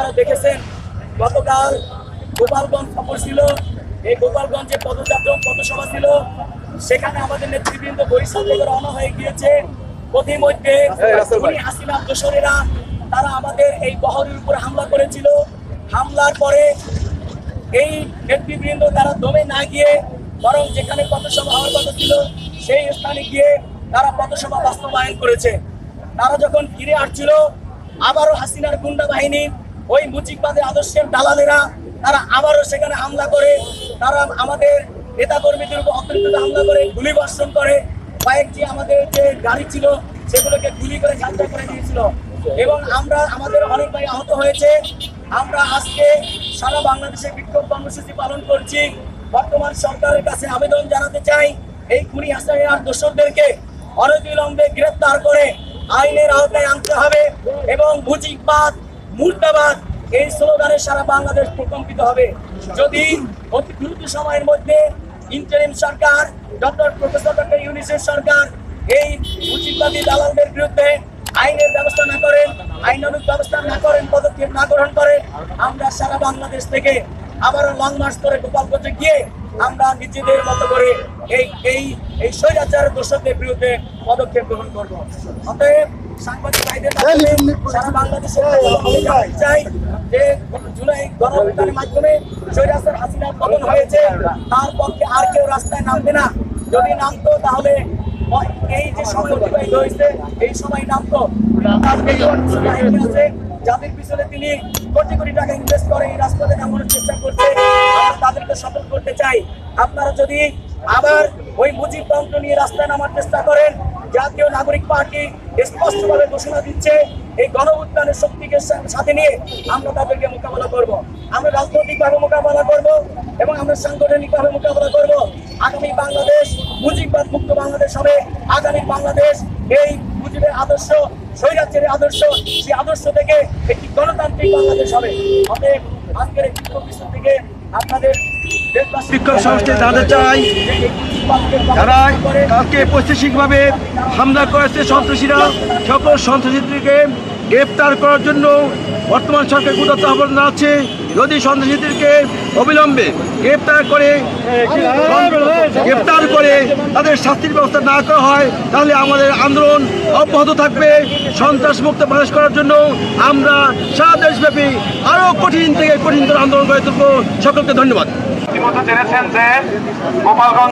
আপনারা দেখেছেন গতকাল গোপালগঞ্জ সফর ছিল। এই গোপালগঞ্জে পথসভা ছিল, সেখানে আমাদের নেতৃবৃন্দ বরিশাল থেকে রওনা হয়ে গিয়েছে। প্রতিমধ্যে হাসিনার দোসরেরা তারা আমাদের এই বহরের উপর হামলা করেছিল। হামলার পরে এই নেতৃবৃন্দ তারা দমে না গিয়ে বরং যেখানে পথসভা হওয়ার কথা ছিল সেই স্থানে গিয়ে তারা পথসভা বাস্তবায়ন করেছে। তারা যখন ফিরে আসছিল আবারও হাসিনার গুন্ডা বাহিনী ওই মুজিববাদের আদর্শের দালালেরা তারা আবারও সেখানে হামলা করে, তারা আমাদের নেতাকর্মীদের উপর অতিরিক্ত হামলা করে, গুলি বর্ষণ করে, কয়েকটি আমাদের যে গাড়ি ছিল সেগুলোকে গুলি করে ঝাঁঝরা করে দিয়েছিল এবং আমাদের অনেক ভাই আহত হয়েছে। আমরা আজকে সারা বাংলাদেশে বিক্ষোভ কর্মসূচি পালন করছি। বর্তমান সরকারের কাছে আবেদন জানাতে চাই, এই খুনি হাসিনার দোসরদেরকে অনতিবিলম্বে গ্রেফতার করে আইনের আওতায় আনতে হবে এবং মুজিববাদ মুর্দাবাদ এই স্লোগানে সারা বাংলাদেশ প্রকম্পিত হবে। যদি অতি দ্রুত সময়ের মধ্যে ইন্টারিম সরকার প্রফেসর ডক্টর ইউনূসের সরকার এই মুজিববাদী দালালদের বিরুদ্ধে আইনের ব্যবস্থা না করেন, আইনানুগ ব্যবস্থা না করেন, পদক্ষেপ না গ্রহণ করে, আমরা সারা বাংলাদেশ থেকে আবারও লং মার্চ করে গোপালগঞ্জে গিয়ে আমরা নিজেদের মতো করে এই স্বৈরাচার দোষকদের বিরুদ্ধে পদক্ষেপ গ্রহণ করব। অতএব সাংবাদিক ভাইদের সারা বাংলাদেশের চাই যে জুলাই গণঅভ্যুত্থানের মাধ্যমে স্বৈরাচার হাসিনার পতন হয়েছে, তার পক্ষে আর কেউ রাস্তায় নামবে না। যদি নামতো তাহলে এই যে সময় অতিবাহিত হয়েছে এই সময় নামতো আছে যাদের পিছনে তিনি কোটি কোটি টাকা ইনভেস্ট করে এই রাজপথে নামানোর চেষ্টা করছে, আমরা তাদেরকে সফল করতে চাই। আপনারা যদি আবার ওই মুজিবতন্ত্র নিয়ে রাস্তায় নামার চেষ্টা করেন, জাতীয় নাগরিক পার্টি স্পষ্টভাবে ঘোষণা দিচ্ছে এই গণঅভ্যুত্থানের শক্তিকে সাথে নিয়ে আমরা তাদেরকে মোকাবেলা করব। আমরা রাজনৈতিকভাবে মোকাবেলা করব এবং আমরা সাংগঠনিকভাবে মোকাবেলা করব। আগামী বাংলাদেশ মুজিববাদ মুক্ত বাংলাদেশ হবে। আগামী বাংলাদেশ এই মুজিবের আদর্শ, স্বৈরাচারের আদর্শ, সেই আদর্শ থেকে একটি গণতান্ত্রিক বাংলাদেশ হবে। অতএব আজকের এই বিক্ষোভ থেকে আপনাদের বিক্ষোভ সংস্থা জানাতে চাই, যারা কালকে পৈশাচিকভাবে হামলা করেছে সন্ত্রাসীরা, সকল সন্ত্রাসীদেরকে গ্রেপ্তার করার জন্য বর্তমান সরকার গুরুত্ব আহ্বান জানাচ্ছে। যদি সন্ত্রাসীদেরকে অবিলম্বে গ্রেপ্তার করে তাদের শাস্তির ব্যবস্থা না করা হয় তাহলে আমাদের আন্দোলন অব্যাহত থাকবে। সন্ত্রাস মুক্ত বাংলাদেশ করার জন্য আমরা সারা দেশব্যাপী আরো কঠিন থেকে কঠিনতর আন্দোলন গড়ে তুলব। সকলকে ধন্যবাদ। ইতিমধ্যে জেনেছেন যে গোপালগঞ্জ